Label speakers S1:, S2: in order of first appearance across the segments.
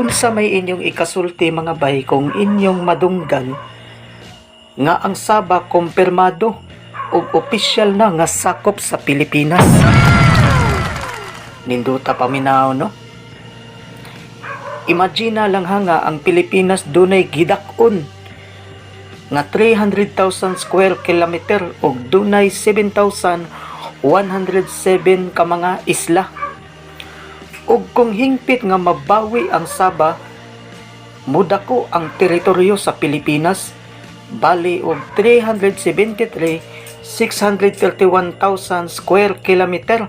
S1: Unsa may inyong ikasulti mga bay kung inyong madunggan nga ang Sabah kumpirmado ug opisyal na nga sakop sa Pilipinas. Ninduta paminaw no? Imagine lang ha nga ang Pilipinas dunay gidakon nga 300,000 square kilometer ug dunay 7,107 ka mga isla. Ug kung hingpit nga mabawi ang Sabah, mudako ang teritoryo sa Pilipinas, bali og 373,631,000 square kilometer.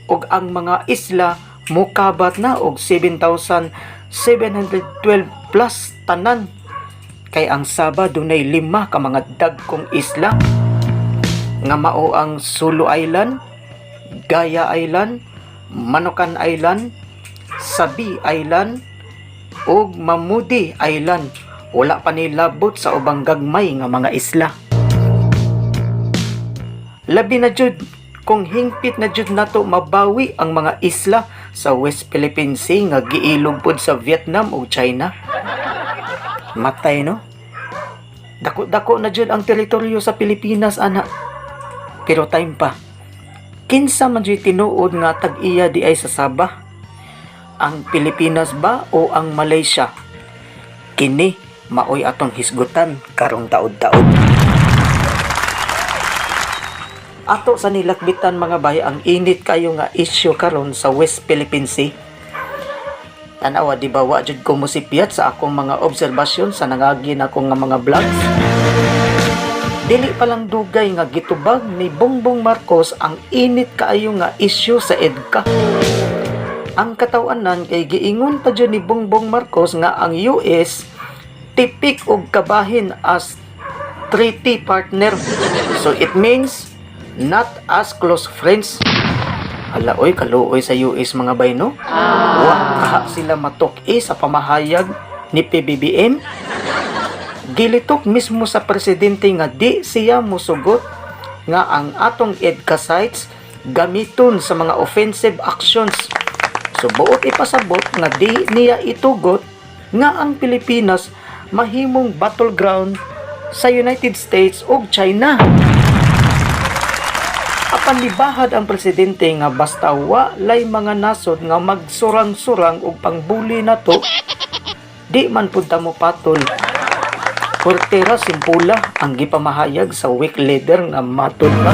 S1: Ug ang mga isla mukabat na og 7,712 plus tanan. Kay ang Sabah dunay 5 ka mga dagkong isla nga mao ang Sulu Island, Gaya Island, Manokan Island, Sabi Island, ug Mamudi Island. Wala pa nilabot sa ubang gagmay nga mga isla. Labi na jud kung hingpit na jud nato mabawi ang mga isla sa West Philippine Sea nga giilog pod sa Vietnam ug China. Matay no? Dako-dako na jud ang teritoryo sa Pilipinas ana. Pero time pa. Kinsa man jud tinuod nga tag-iya di ay sa Sabah? Ang Pilipinas ba o ang Malaysia? Kini maoy atong hisgutan karong taud-taud. Ato sa nilakbitan mga bay ang init kayo nga issue karon sa West Philippine Sea. Tanawa di ba wa jud ko musipyat sa akong mga obserbasyon sa nangagi na akong nga mga vlogs. Dili pa lang dugay nga gitubag ni Bongbong Marcos ang init kaayo nga issue sa EDCA. Ang katawanan kay giingon pa jud ni Bongbong Marcos nga ang US tipik og kabahin as treaty partner. So it means not as close friends. Hala oy kaluoy sa US mga bay no? Wa kaha sila matok-i sa pamahayag ni PBBM. Gilitok mismo sa presidente nga di siya musugot nga ang atong EDCA sites gamiton sa mga offensive actions. So buot ipasabot nga di niya itugot nga ang Pilipinas mahimong battleground sa United States ug China. Apan libahad ang presidente nga basta walay mga nasod nga magsurang-surang ug pangbuli nato, di man pud ta mo patol. Portera simpula ang gipamahayag sa weak leader nga matud ba?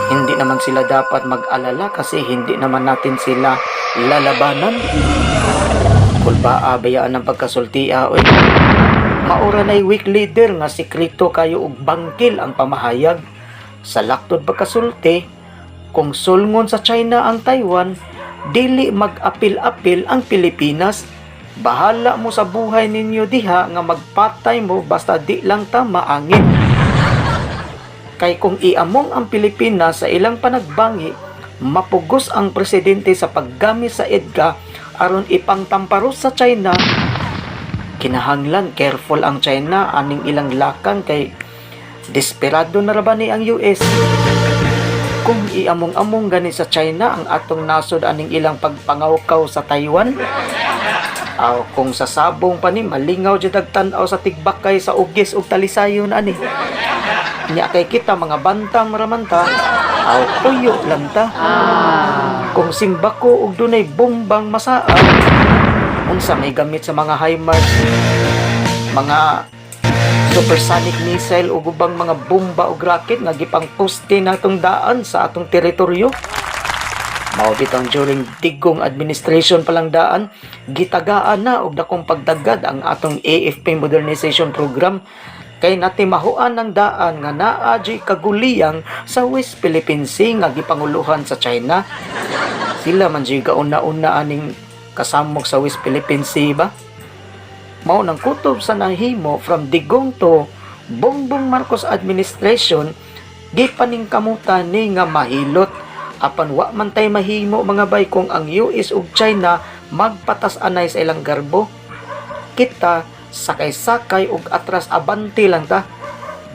S1: Hindi naman sila dapat mag-alala kasi hindi naman natin sila lalabanan. Kulbaa bayaan ng pagkasultia oy. Maura na'y weak leader nga sikreto kayo ug bangkil ang pamahayag. Sa laktod pagkasulti, kung sulngon sa China ang Taiwan, dili mag-apil-apil ang Pilipinas. Bahala mo sa buhay ninyo diha nga magpatay mo basta di lang ta maangin. Kay kung iamong ang Pilipinas sa ilang panagbangi, mapugos ang presidente sa paggamit sa EDCA aron ipangtamparos sa China. Kinahanglan careful ang China aning ilang lakang kay desperado na rabani ang US. Kung iamong-among gani sa China ang atong nasod aning ilang pagpangawkaw sa Taiwan, kung sa sabong pa ni malingaw jud tan-aw sa tigbakay sa ugis ug talisayon ani. Nya kay kita mga bantang maramanta, puyo lang ta. Kung simbako ug dunay bombang masaa, unsa may gamit sa mga HIMARS, mga supersonic missile ug ubang mga bomba ug rocket nga gipangposte natong daan sa atong teritoryo. Mao bitang during Digong administration palang daan, gitagaan na og dakong pagdagad ang atong AFP modernization program kay natimahuan ng daan nga naa di kaguliyang sa West Philippine Sea nga gipanguluhan sa China. Sila man di kauna-una aning kasamok sa West Philippine Sea ba? Mao nang kutob sa nahimo from Digong to Bongbong Marcos administration, gipaningkamutan ni nga mahilot. Apan wa man tay mahimo mga bay kung ang US ug China magpatas anay sa ilang garbo. Kita sakay-sakay ug atras abanti lang ta.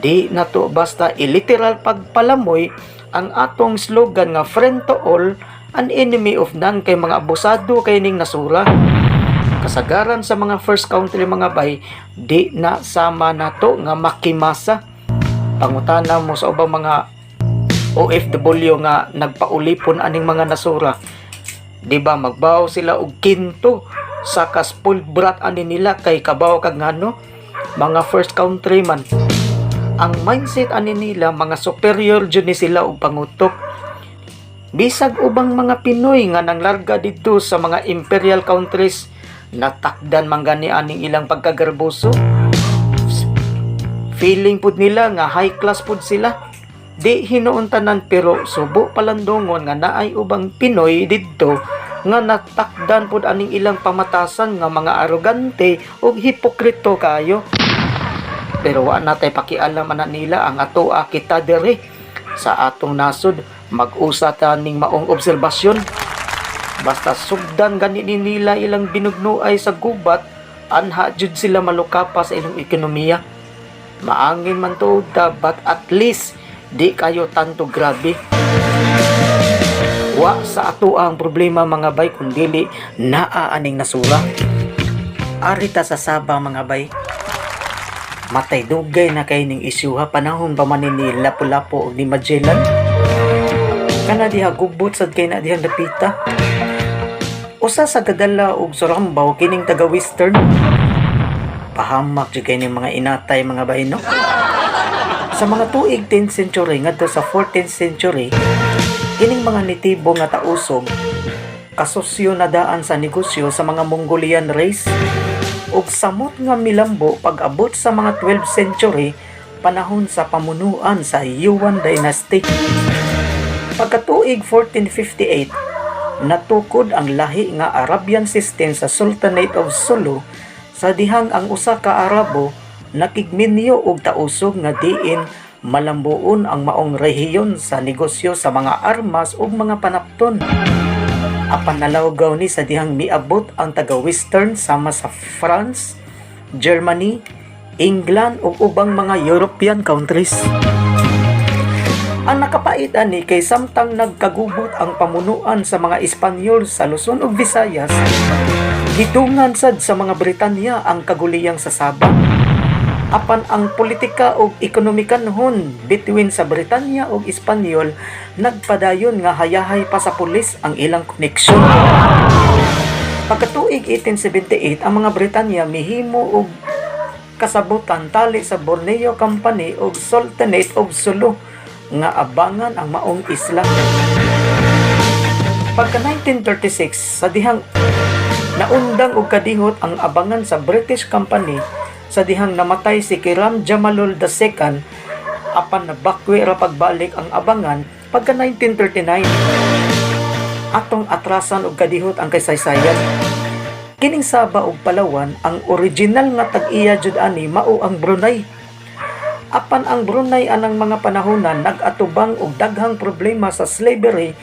S1: Di na to basta iliteral pagpalamoy ang atong slogan nga friend to all, an enemy of none kay mga abusado kay ning nasura. Kasagaran sa mga first country mga bay, di na sama nato nga makimasa. Pangutana mo sa ubang mga OFW nga nagpaulipon aning mga nasura, di ba magbaw sila og kinto sa spoiled brat ani nila kay kabaw kag ngano mga first country man. Ang mindset ani nila mga superior jud ni sila og pangutok. Bisag ubang mga Pinoy nga nanglarga didto sa mga imperial countries, natakdan man gani aning ilang pagkagarboso. Feeling pud nila nga high class pud sila. Di hinuon tanan pero subo palandongon nga naay ubang Pinoy didto nga natakdan pud aning ilang pamatasan nga mga arogante ug hipokrito kayo. Pero wa natay pakialam ana nila ang atoa kita diri sa atong nasod. Mag-usa ta ning maong obserbasyon. Basta sugdan gani nila ilang binugnuay sa gubat, anha jud sila malukapa sa ilang ekonomiya. Maangin man tuod ta, but at least di kayo tanto grabe. Wa sa ato ang problema mga bay kundili naa aning nasura. Arita sa Sabang mga bay. Matay dugay na kay ning isyuha panahon pa man ni Lapu-Lapu og ni Magellan. Kana diha gubot sad kay na dihang dapita. Usa sa gadala og Sorambaw kining taga-western. Pahamak jud kay ning mga inatay mga bayno. Sa mga tuig 10th century ngadto sa 14th century, kining mga nitibo nga tausog kasosyo na daan sa negosyo sa mga Mongolian race ug samot nga milambo pag-abot sa mga 12th century panahon sa pamunuan sa Yuan dynasty. Pagkatuig 1458, natukod ang lahi nga Arabian system sa Sultanate of Sulu sa dihang ang usa ka Arabo nakigminyo og tausog nga diin malambuon ang maong rehiyon sa negosyo sa mga armas ug mga panapton. Apan nalawgaw ni sa dihang miabot ang taga-western sama sa France, Germany, England ug ubang mga European countries. Ang nakapait ani kay samtang nagkagubot ang pamunuan sa mga Espanyol sa Luzon ug Visayas, gidungan sad sa mga Britanya ang kaguliyang sa Sabah. Apan ang politika ug ekonomikanhon between sa Britanya ug Espanyol nagpadayon nga hayahay pa sa pulis ang ilang koneksyon. Pagkatuig 1878 ang mga Britanya mihimo og kasabutan tali sa Borneo Company ug Sultanate of Sulu nga abangan ang maong isla. Pagka 1936 sa dihang naundang og kadihot ang abangan sa British Company sa dihang namatay si Kiram Jamalul II, apan nabakwi ra pagbalik ang abangan pagka 1939. Atong atrasan og kadihot ang kasaysayan. Kining Sabah ug Palawan ang original nga tag-iya jud ani mao ang Brunei. Apan ang Brunei anang mga panahonan nag-atubang og daghang problema sa slavery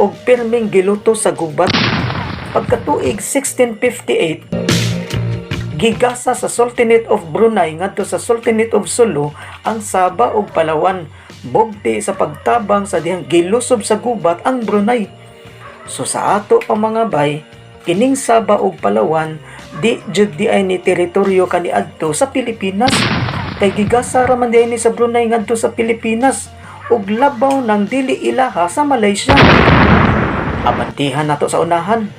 S1: ug pirming giluto sa gubat. Pagkatuig 1658, gigasa sa Sultanate of Brunei ngadto sa Sultanate of Sulu ang Sabah ug Palawan, bugti sa pagtabang sa dihang gilusob sa gubat ang Brunei. So sa ato pa mga bay, kining Sabah ug Palawan di jud di ay ni teritoryo kaniadto sa Pilipinas. Kay gigasa ra man dinhi sa Brunei ngadto sa Pilipinas ug labaw ng dili ilaha sa Malaysia. Abantihan nato sa unahan.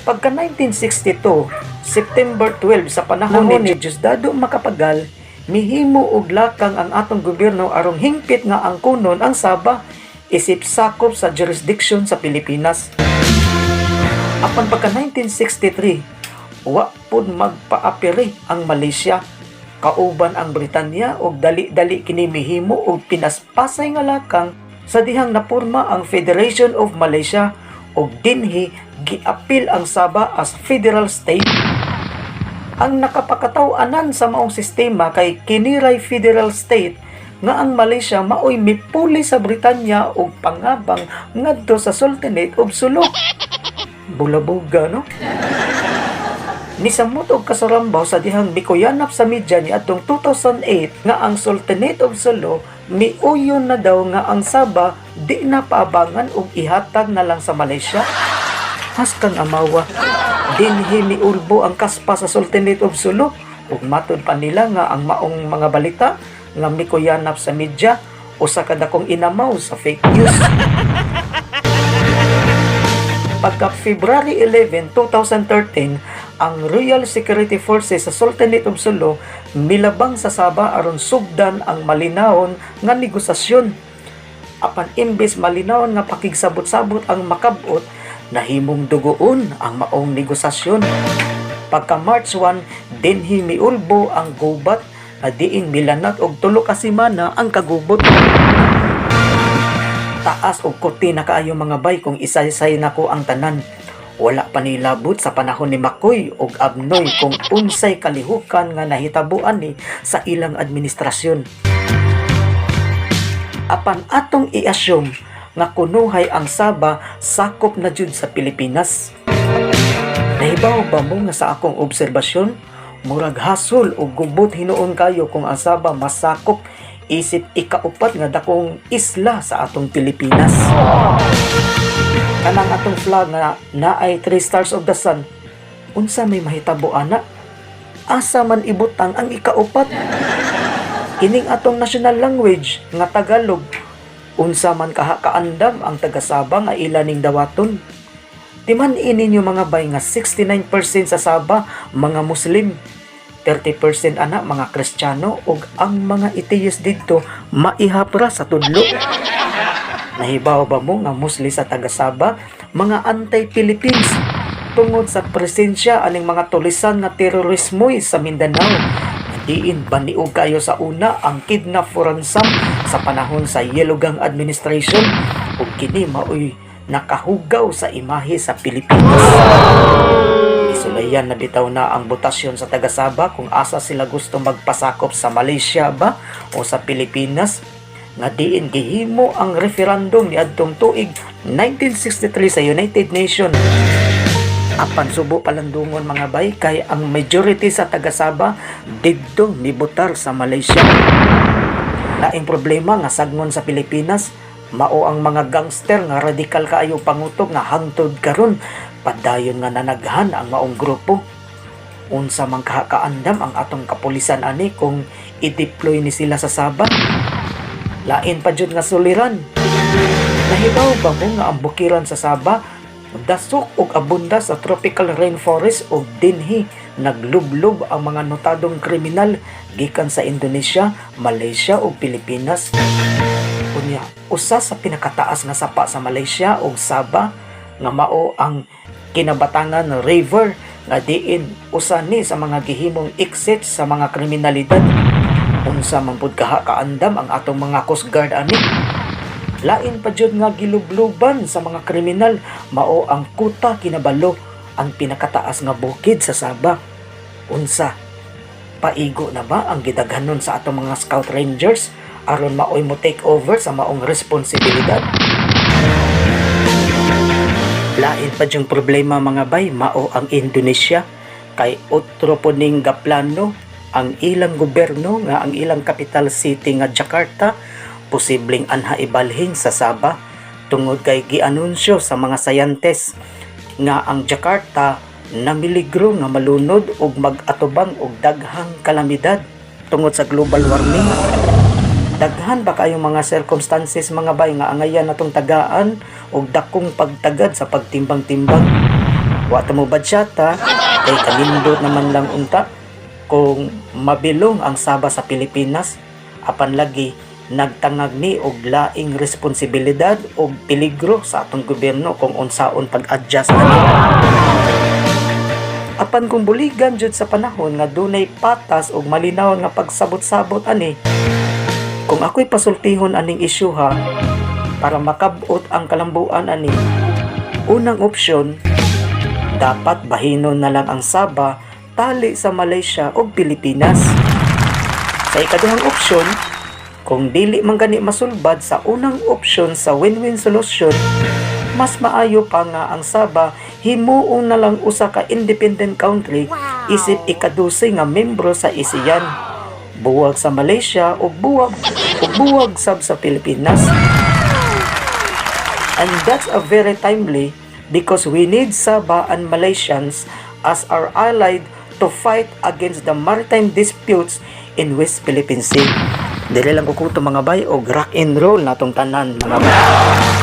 S1: Pagka 1962, September 12 sa panahon ni Diosdado Macapagal, mihimo og lakang ang atong gobyerno arong hingpit nga angkunon ang Sabah isip sakop sa jurisdiction sa Pilipinas. Apan pagka 1963, wa pud magpaapiri ang Malaysia. Kauban ang Britanya og dali-dali kini mihimo og pinaspasay nga lakang sa dihang napurma ang Federation of Malaysia og dinhi giapil ang Sabah as federal state. Ang nakapakataw-anan sa maong sistema kay kiniray federal state nga ang Malaysia maoy mipuli sa Britanya og pangabang ngadto sa Sultanate of Sulu. Bulabuga no? Nisamot og kasarambaw sa dihang mikuyanap sa media ni atong 2008 nga ang Sultanate of Sulu miuyon na daw nga ang Sabah di na paabangan og ihatag na lang sa Malaysia. Haskang amawa. dinhi miulbo ang kaspa sa Sultanate of Sulu ug matud pa nila nga ang maong mga balita nga mikuyanap sa media usa ka dakong inamaw sa fake news. Pagka February 11, 2013, ang Royal Security Forces sa Sultanate of Sulu milabang sa Sabah aron sugdan ang malinawon nga negosasyon. Apan imbes malinawon nga pakigsabot-sabot ang makabot, nahimong dugoon ang maong negosasyon. Pagka March 1, dinhi miulbo ang gubat na diin milanat og 3 ka semana ang kagubot. Taas og kuti na kaayo mga bay kung isay-say nako ang tanan. Wala pa nilabot sa panahon ni Makoy og Abnoy kung unsay kalihukan nga nahitabuan ni sa ilang administrasyon. Apan atong i-assume nga kunuhay ang Sabah sakop na jud sa Pilipinas. Nahibaw ba mo nga sa akong obserbasyon, murag hasol og gubot hinuon kayo kung ang Sabah masakop isip ikaupat nga dakong isla sa atong Pilipinas. Kanang atong flag na naay 3 stars of the sun, unsa may mahitabo ana? Asa man ibutang ang ikaupat? Kining atong national language nga Tagalog, unsa man kaandam ang taga-Sabah nga ilaning dawaton. Timan ininyo mga bay nga 69% sa Sabah mga Muslim, 30% ana mga Kristiyano ug ang mga atheist didto maihapra sa tudlo. Nahibaw ba mo nga Muslim sa taga-Sabah mga anti-Philippines tungod sa presensya aning mga tulisan nga terorismo sa Mindanao. Diin baniog kayo sa una ang kidnap for ransom sa panahon sa Yellow Gang administration ug kini maoy nakahugaw sa imahe sa Pilipinas. Isulayan na bitaw na ang botasyon sa taga-Sabah kung asa sila gusto magpasakop sa Malaysia ba o sa Pilipinas, nga diin gihimo ang referendum ni adtong tuig 1963 sa United Nations. Apan subo palandungon mga bay kay ang majority sa taga-Sabah didto mibotar sa Malaysia. Laing problema nga sagmon sa Pilipinas mao ang mga gangster nga radikal kaayo pangutog nga hangtod karon padayon nga nanaghan ang maong grupo. Unsa man kaandam ang atong kapulisan ani kung i-deploy ni sila sa Sabah? Lain pa jud nga suliran. Nahibaw ba mo nga ang bukiran sa Sabah dasok og abunda sa tropical rainforest ug dinhi naglublob ang mga notadong kriminal gikan sa Indonesia, Malaysia ug Pilipinas. Unya, usa sa pinakataas nga sapa sa Malaysia ug Sabah nga mao ang Kinabatangan River nga diin usa ni sa mga gihimong exit sa mga kriminalidad. Unsa man pud kaandam ang atong mga Coast Guard ani. Lain pa jud nga gilubluban sa mga kriminal mao ang Kuta Kinabalu, ang pinakataas nga bukid sa Sabah. Unsa paigo na ba ang gidaghanon sa atong mga Scout Rangers aron maoy mo take over sa maong responsibilidad? Lain pa jung problema mga bay mao ang Indonesia kay otro po ning gaplano ang ilang gobyerno nga ang ilang capital city nga Jakarta posibleng anha ibalhin sa Sabah tungod kay gianunsyo sa mga sayentes nga ang Jakarta namiligro nga malunod og mag-atubang og daghang kalamidad tungod sa global warming. Daghan ba kayong mga circumstances mga bay nga angayan natong tagaan og dakong pagtagad sa pagtimbang-timbang. Wa ta mo badsyata kay kanindot naman lang unta kung mabilong ang Sabah sa Pilipinas apan lagi nagtangag ni og laing responsibilidad og peligro sa atong gobyerno kung unsaon pag-adjust ani. Apan kung buligan jud sa panahon nga dunay patas og malinaw nga pagsabot-sabot ani. Kung ako'y pasultihon aning isyuha para makabot ang kalambuan ani, unang opsyon, dapat bahinon na lang ang Sabah tali sa Malaysia o Pilipinas. Sa ikaduhang opsyon, kung dili man gani masulbad sa unang opsyon sa win-win solution, mas maayo pa nga ang Sabah himuon na lang usa ka independent country isip ika-12 nga membro sa ASEAN. Buwag sa Malaysia o buwag sab sa Pilipinas. And that's a very timely because we need Sabah and Malaysians as our allied to fight against the maritime disputes in West Philippine Sea. Dili lang ko kuto mga bay og rock and roll natong tanan mga bay.